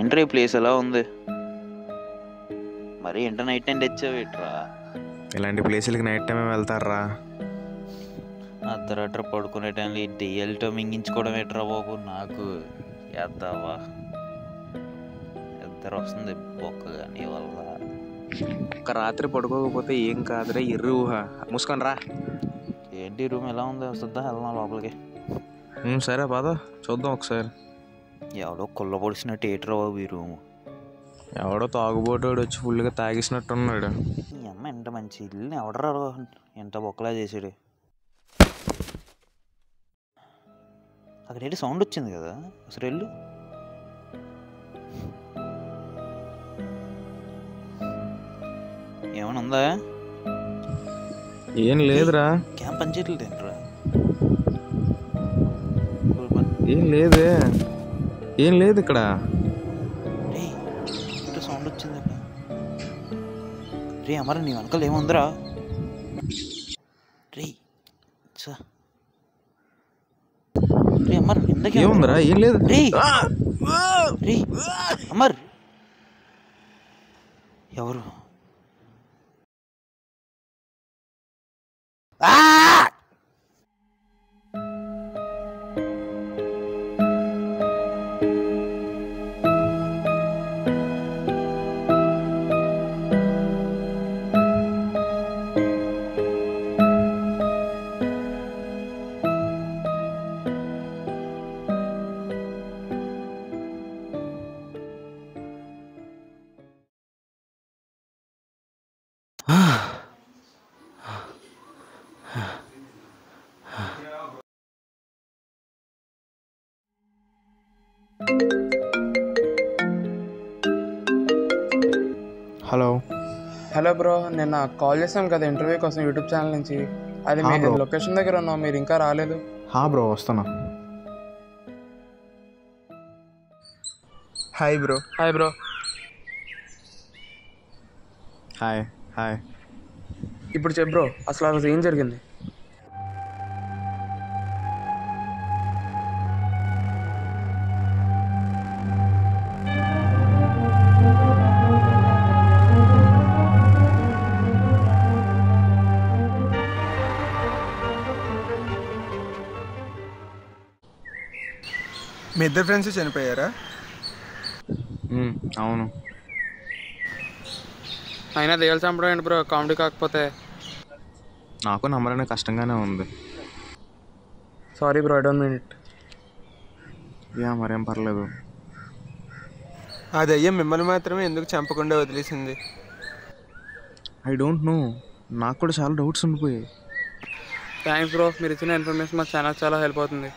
Entry place ఎలా ఉంది? మరి ఇంటర్ నైట్ టైం తెచ్చావేట్రా? ఇలాంటి ప్లేసులకి నైట్ టైమే వెళ్తారా? అర్ధరాత్రి పడుకునే టైంలో ఈ దెయ్యాలతో మింగించుకోవడం ఏట్రా బాబు. నాకు ఎద్దావా ఇద్దరు వస్తుంది బొక్క కానీ వల్ల. ఒక రాత్రి పడుకోకపోతే ఏం కాదురా, ఎర్రి ఊహ. మూసుకొని రా. ఏంటి రూమ్ ఎలా ఉంది? వస్తుందా వెళ్దాం లోపలికి? సరే పద చూద్దాం ఒకసారి. ఎవడో కుళ్ళ పొడిచినట్టు ఏట్రా బాబు ఈ రూము. ఎవడో తాగుబోటోడు వచ్చి ఫుల్గా తాగేసినట్టున్నాడు. ఈ అమ్మ ఎంత మంచి ఇల్లుని ఎవడరా ఎంత బొక్కలా చేసాడు. అక్కడ ఏంటి సౌండ్ వచ్చింది కదా, అసలు వెళ్ళు. ఏమైనా ఉందా? ఏం లేదురా. క్యాంప్ పనిచేయట్లేదు ఏంట్రా? ఏం లేదే, ఏం లేదు ఇక్కడ. సౌండ్ వచ్చింది అక్కడ. రే అమర్ నీ వెనకాల ఏముందిరా? రే రే అమర్ ఇందాకే ఏముందిరా? ఏం లేదు. రే రే అమర్ ఎవరు? హలో హలో బ్రో, నిన్న కాల్ చేశాను కదా ఇంటర్వ్యూ కోసం యూట్యూబ్ ఛానల్ నుంచి. అది మీ లొకేషన్ దగ్గర ఉన్నాం, మీరు ఇంకా రాలేదు. బ్రో వస్తున్నా. Hi bro. Hi bro. Hi hi. ఇప్పుడు చెప్పు బ్రో, అసలు ఆ రోజు ఏం జరిగింది? మీ ఇద్దరు ఫ్రెండ్స్ చనిపోయారా? అవును. అయినా దెయ్యాలు చంపడం ఏంటి బ్రో, కామెడీ కాకపోతే? నాకు నమ్మడానికి కష్టంగానే ఉంది. Sorry bro, I don't mean it. మరేం పర్లేదు. ఆ దయ్యం మిమ్మల్ని మాత్రమే ఎందుకు చంపకుండా వదిలేసింది? ఐ డోంట్ నో, నాకు కూడా చాలా డౌట్స్ ఉండిపోయాయి. థ్యాంక్స్ బ్రో, మీరు ఇచ్చిన ఇన్ఫర్మేషన్ మాకు చాలా చాలా హెల్ప్ అవుతుంది.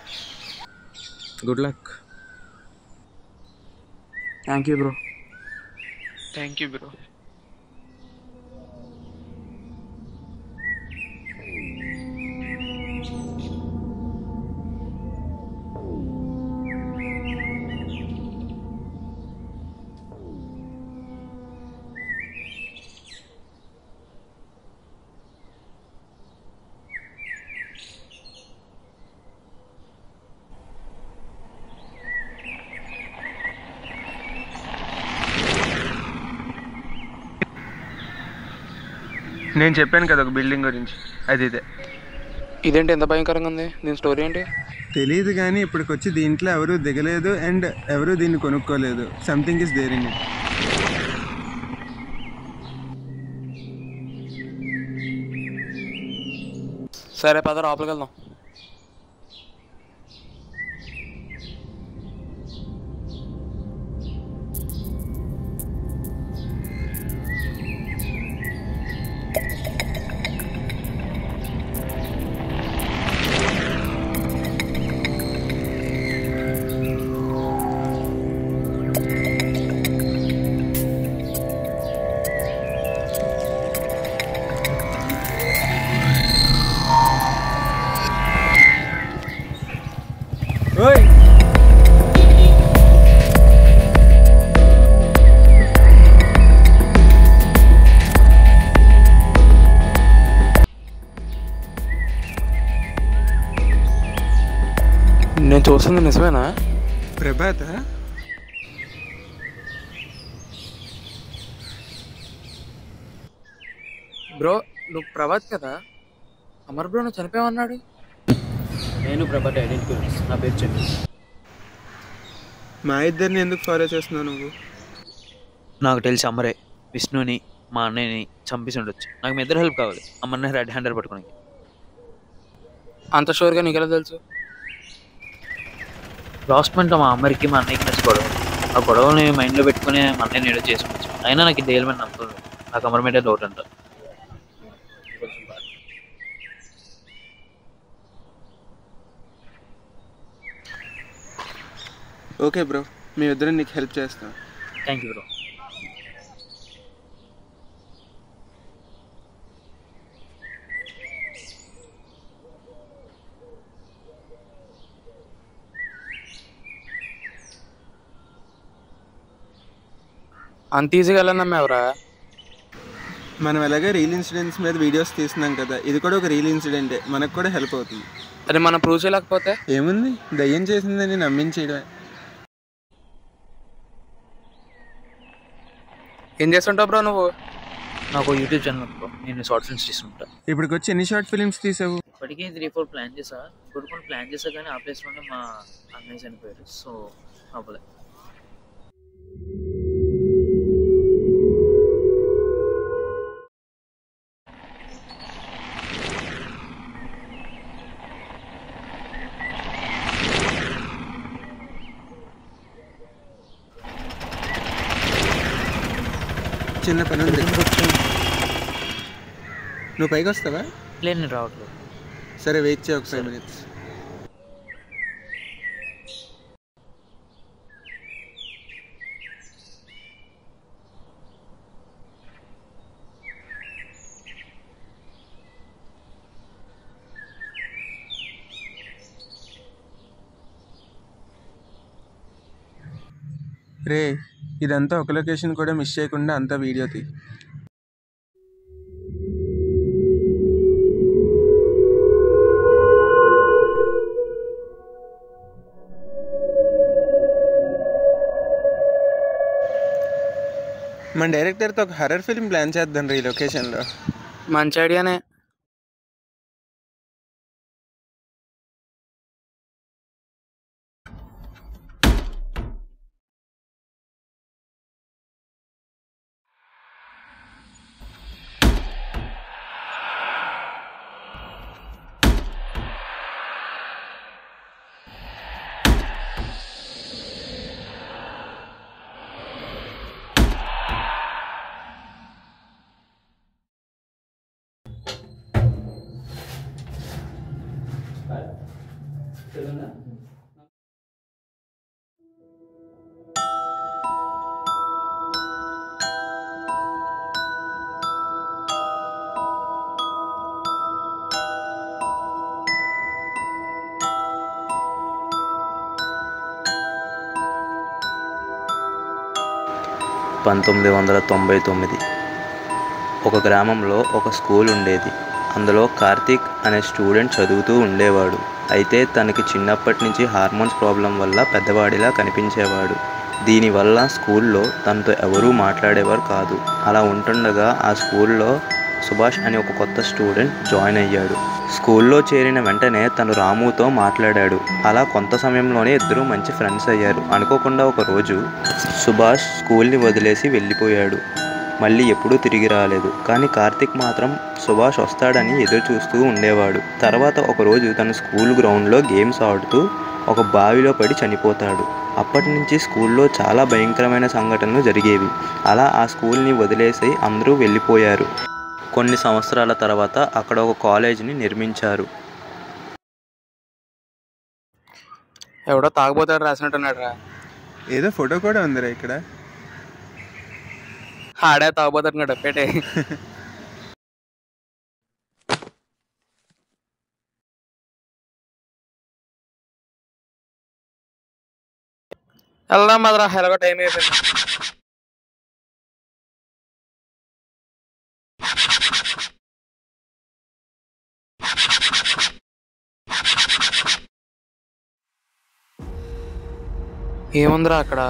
Good luck. Thank you bro. Thank you bro. నేను చెప్పాను కదా ఒక బిల్డింగ్ గురించి, అది ఇదే. ఇదేంటి ఎంత భయంకరంగా ఉంది? దీని స్టోరీ ఏంటి? తెలియదు కానీ ఇప్పటికొచ్చి దీంట్లో ఎవరు దిగలేదు అండ్ ఎవరు దీన్ని కొనుక్కోలేదు. Something is there in it. సరే పద లోపలికి వెళ్దాం. నేను చూస్తుంది నిజమేనా? ప్రభాత బ్రో నువ్వు ప్రభాత్ కదా? అమర్ బ్రో నువ్వు చనిపోయావన్నాడు. నేను ప్రభాత్ ఐడెంటిటీ, నా పేరు చెప్పి. మా ఇద్దరిని ఎందుకు ఫాలో చేస్తున్నావు నువ్వు? నాకు తెలిసి అమరే విష్ణుని మా అన్నయ్యని చంపేసి ఉండొచ్చు. నాకు మీ ఇద్దరు హెల్ప్ కావాలి, అమ్మని రెడ్ హ్యాండర్ పట్టుకోనికి. అంత షూర్గా నీకెలా తెలుసు? లాస్ట్ మంత్ మా అమ్మకి మా అన్నయ్యకి నచ్చి గొడవ, ఆ గొడవని మైండ్లో పెట్టుకుని మా అన్నయ్యని ఏదో చేసుకోవచ్చు. అయినా నాకు డేల్ మీద నమ్ముతుంది, నాకు అమర్ మీద డౌట్ అంట. ఓకే బ్రో, మీ ఇద్దరు నీకు హెల్ప్ చేస్తాం. Thank you bro. అంత ఈజీగా ఎలా నమ్మావురా? మనం ఎలాగే రియల్ ఇన్సిడెంట్స్ మీద వీడియోస్ తీస్తున్నాం కదా, ఇది కూడా ఒక రియల్ ఇన్సిడెంటే, మనకు కూడా హెల్ప్ అవుతుంది. అది మనం ప్రూవ్ చేయలేకపోతే ఏముంది, దయ్యం చేసిందని నమ్మించేయడమే. ఏం చేస్తుంటావు బ్రో నువ్వు? నాకు యూట్యూబ్ ఛానల్ బ్రో, నేను షార్ట్ ఫిల్మ్స్ తీసుకుంటా. ఇప్పటికి వచ్చి ఎన్ని షార్ట్ ఫిల్మ్స్ తీసావు? ఇప్పటికీ 3-4 ప్లాన్ చేసా. ఇప్పుడు కొన్ని ప్లాన్ చేసా కానీ ఆ ప్లేస్లోనే మా అన్నయ్య చనిపోయారు, సో అవ్వలే. చిన్న పని ఉంది, నువ్వు పైకి వస్తావా? లేదు నేను రావట్లేదు. సరే వెయిట్ చేయ, ఒక 5 minutes. రే, ఇదంతా ఒక లొకేషన్ కూడా మిస్ చేయకుండా అంతా వీడియో తీ. మన డైరెక్టర్తో ఒక హర్రర్ ఫిల్మ్ ప్లాన్ చేద్దాం రీ లొకేషన్లో. మంచి ఐడియానే. ఒక గ్రామంలో ఒక స్కూల్ ఉండేది. అందులో కార్తీక్ అనే స్టూడెంట్ చదువుతూ ఉండేవాడు. అయితే తనకి చిన్నప్పటి నుంచి హార్మోన్స్ ప్రాబ్లం వల్ల పెద్దవాడిలా కనిపించేవాడు. దీనివల్ల స్కూల్లో తనతో ఎవరూ మాట్లాడేవారు కాదు. అలా ఉంటుండగా ఆ స్కూల్లో సుభాష్ అనే ఒక కొత్త స్టూడెంట్ జాయిన్ అయ్యాడు. స్కూల్లో చేరిన వెంటనే తను రాముతో మాట్లాడాడు. అలా కొంత సమయంలోనే ఇద్దరూ మంచి ఫ్రెండ్స్ అయ్యారు. అనుకోకుండా ఒక రోజు సుభాష్ స్కూల్ని వదిలేసి వెళ్ళిపోయాడు. మళ్ళీ ఎప్పుడూ తిరిగి రాలేదు. కానీ కార్తీక్ మాత్రం సుభాష్ వస్తాడని ఎదురు చూస్తూ ఉండేవాడు. తర్వాత ఒకరోజు తన స్కూల్ గ్రౌండ్లో గేమ్స్ ఆడుతూ ఒక బావిలో పడి చనిపోతాడు. అప్పటి నుంచి స్కూల్లో చాలా భయంకరమైన సంఘటనలు జరిగేవి. అలా ఆ స్కూల్ని వదిలేసి అందరూ వెళ్ళిపోయారు. కొన్ని సంవత్సరాల తర్వాత అక్కడ ఒక కాలేజీని నిర్మించారు. ఎవడో తాగబోతాడు రాసినట్టున్నాడు రా. ఏదో ఫోటో కూడా ఉందిరా ఇక్కడ. ఆడే తాగబోతాడు పెట్టే. వెళ్దాం మదరా, ఎలాగో టైం అయిపోయింది. ఏముందిరా అక్కడ?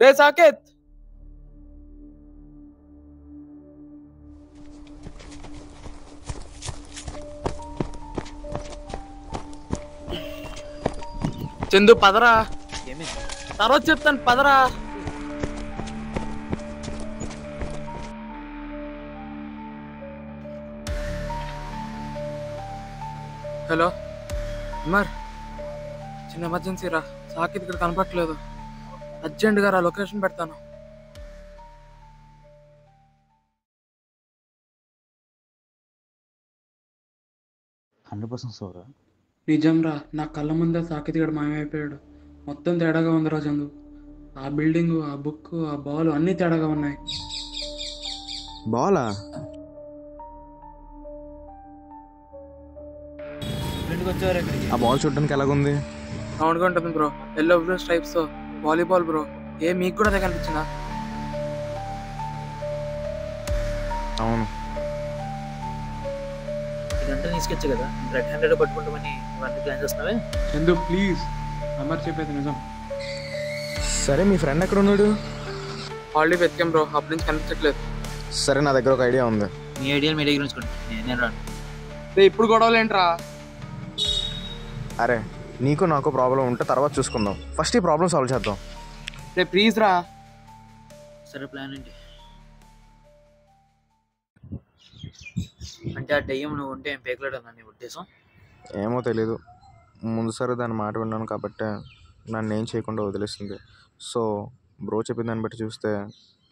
రే సాకేత్, చందు పదరా, తర్వాత చెప్తాను పదరా. హలో అమర్, చిన్న ఎమర్జెన్సీ రా, సాకేత్ ఇక్కడ కనపట్లేదు, అర్జెంట్గా రా, లొకేషన్ పెడతాను. నిజం రా, నా కళ్ళ ముందే సాకేత్ గడు మాయమైపోయాడు. మొత్తం తేడాగా ఉంది రా చందు. ఆ బిల్డింగ్, ఆ బుక్, ఆ బాల్ అన్నీ తేడాగా ఉన్నాయి. బాలా? ఆ బాల్ చూడడానికి ఎలాగుంది? రౌండ్గా ఉంటుంది బ్రో, ఎల్లో బ్లూ స్ట్రైప్స్ తో. Volleyball bro. మీకు కూడా అదే కనిపించిందా? అవును. ఇదంతా తీసుకొచ్చా కదా, రెడ్ హ్యాండెడ్ పట్టుకుంటామని ఇవన్నీ ప్లాన్ చేస్తున్నావే. చందు ప్లీజ్, అమర్ చెప్పేది నిజం. సరే, మీ ఫ్రెండ్ ఎక్కడ ఉన్నాడు? ఆల్రెడీ వెతికాం బ్రో, అప్పటి నుంచి కనిపించట్లేదు. సరే, నా దగ్గర ఒక ఐడియా ఉంది. మీ ఐడియాలు మీ దగ్గర ఉంచుకోండి, నేను రాను. ఇప్పుడు గొడవలు ఏంట్రా? అరే, నీకు నాకు ప్రాబ్లం ఉంటే తర్వాత చూసుకుందాం, ఫస్ట్ ఈ ప్రాబ్లం సాల్వ్ చేద్దాం. రే ప్లీజ్ రా. సరే, ప్లాన్ ఏంటి? అంటే ఆ దయ్యం నువ్వు ఉంటే ఏం పేకలేడన్నా నీ ఉద్దేశం? ఏమో తెలీదు, ముందుసారి దాని మాట విన్నాను కాబట్టి నన్ను ఏం చేయకుండా వదిలేస్తుంది. సో బ్రో చెప్పిన దాన్ని బట్టి చూస్తే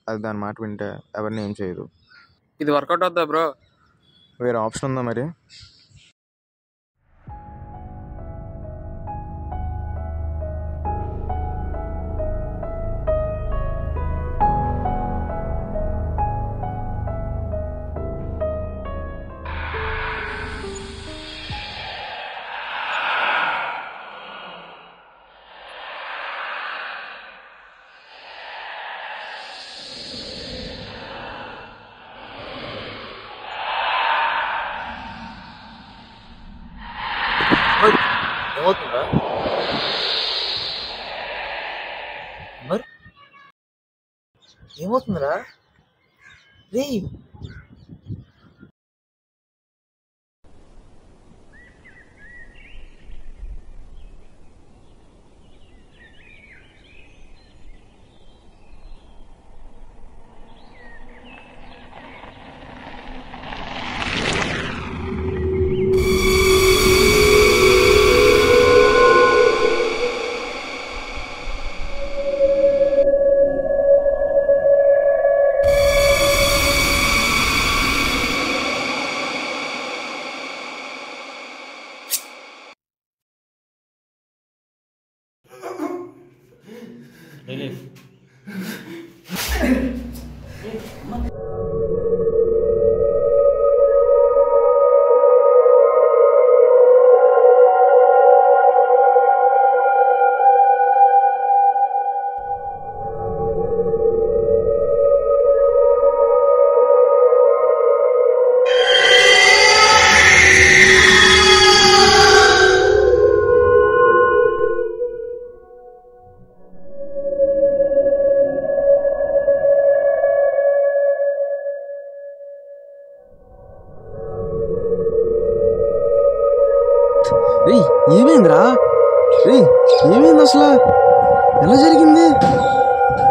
అది దాని మాట వింటే ఎవరిని ఏం చేయదు. ఇది వర్కౌట్ అవుతుందా బ్రో? వేరే ఆప్షన్ ఉందా మరి? ఏమవుతుందా మరి? ఏమవుతుందిరా రే? రిలీఫ్. రే ఏమైందిరా? రే ఏమైంది అసలు? ఎలా జరిగింది?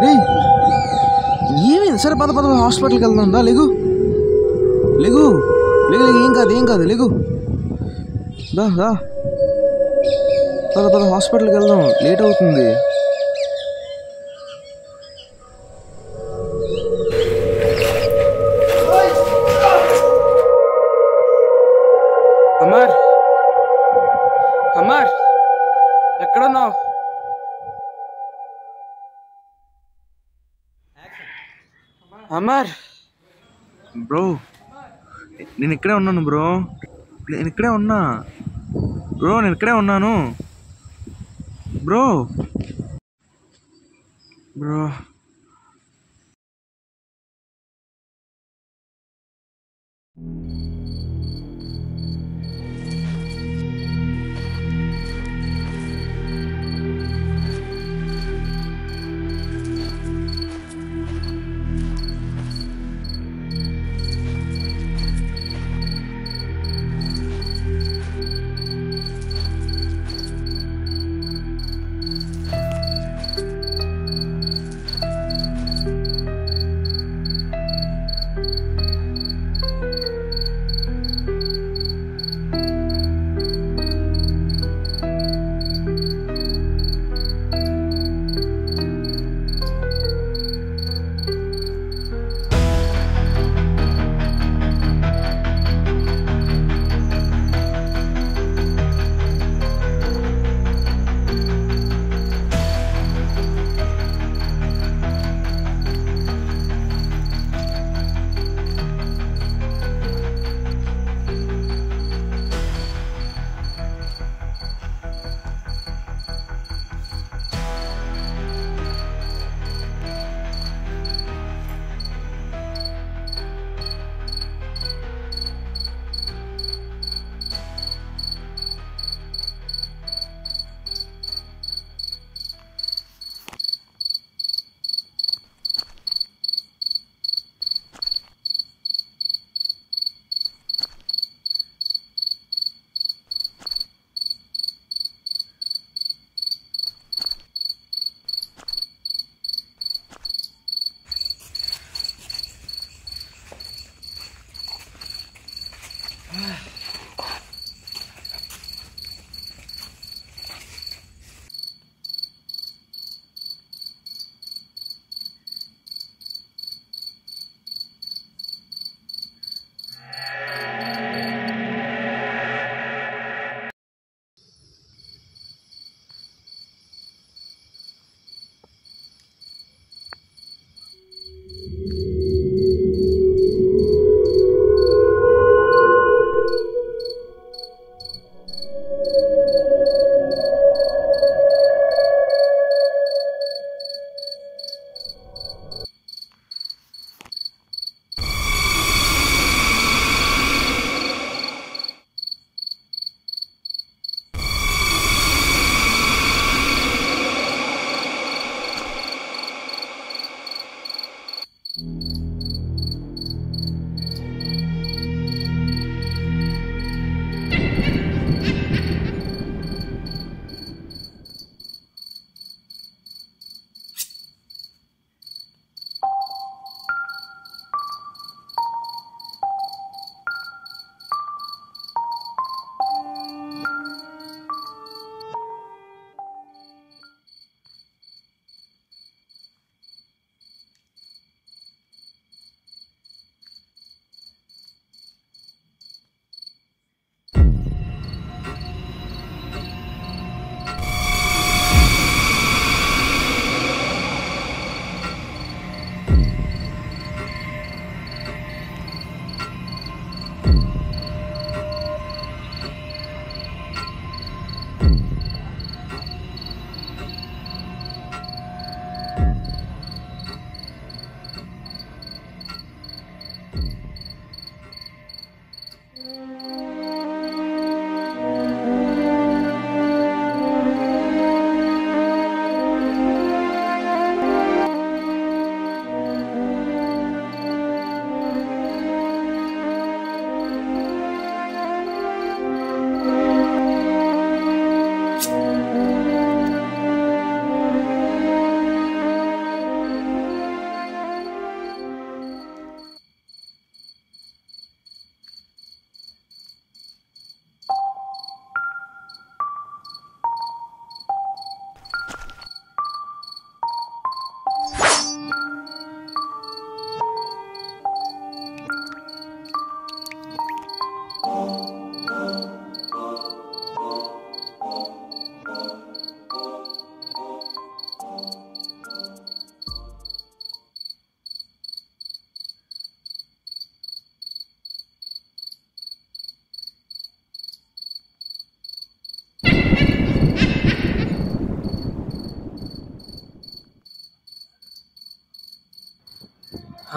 రే ఏమైంది? సరే పద పద హాస్పిటల్కి వెళ్దాం. దా లేగు లేగు లేగు, ఏం కాదు ఏం కాదు, లేగు దా దా, పద పద హాస్పిటల్కి వెళ్దాం, లేట్ అవుతుంది. అమర్, అమర్ ఎక్కడున్నావు? అమర్ బ్రో, నేను ఇక్కడే ఉన్నాను బ్రో, నేను ఇక్కడే ఉన్నా బ్రో, నేను ఇక్కడే ఉన్నాను బ్రో. బ్రో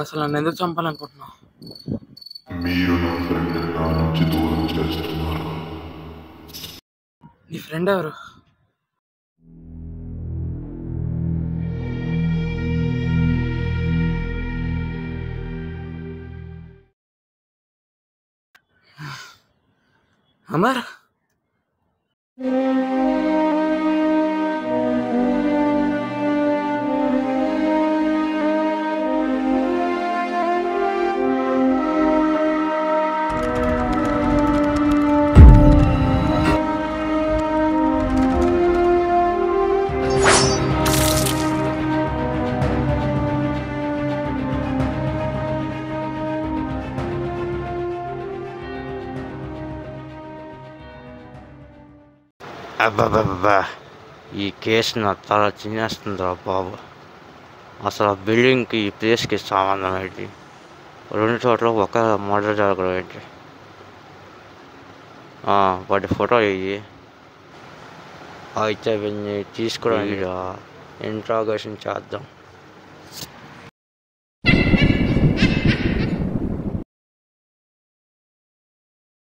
అసలు నన్ను ఎందుకు చంపాలనుకుంటున్నావు? మీరు నా ఫ్రెండ్ నా నుంచి దూరం చేస్తున్నారు. నీ ఫ్రెండ్ ఎవరు? అమర్, అబ్బాబ్బాబ్బా, ఈ కేసు నా తల తినేస్తుందిరా బాబు. అసలు ఆ బిల్డింగ్కి ఈ ప్లేస్కి సంబంధం ఏంటి? రెండు చోట్ల ఒక మర్డర్ జరగడం ఏంటి? వాటి ఫోటో ఇవి అయితే వీళ్ళని తీసుకోవడానికి ఇంట్రాగేషన్ చేద్దాం.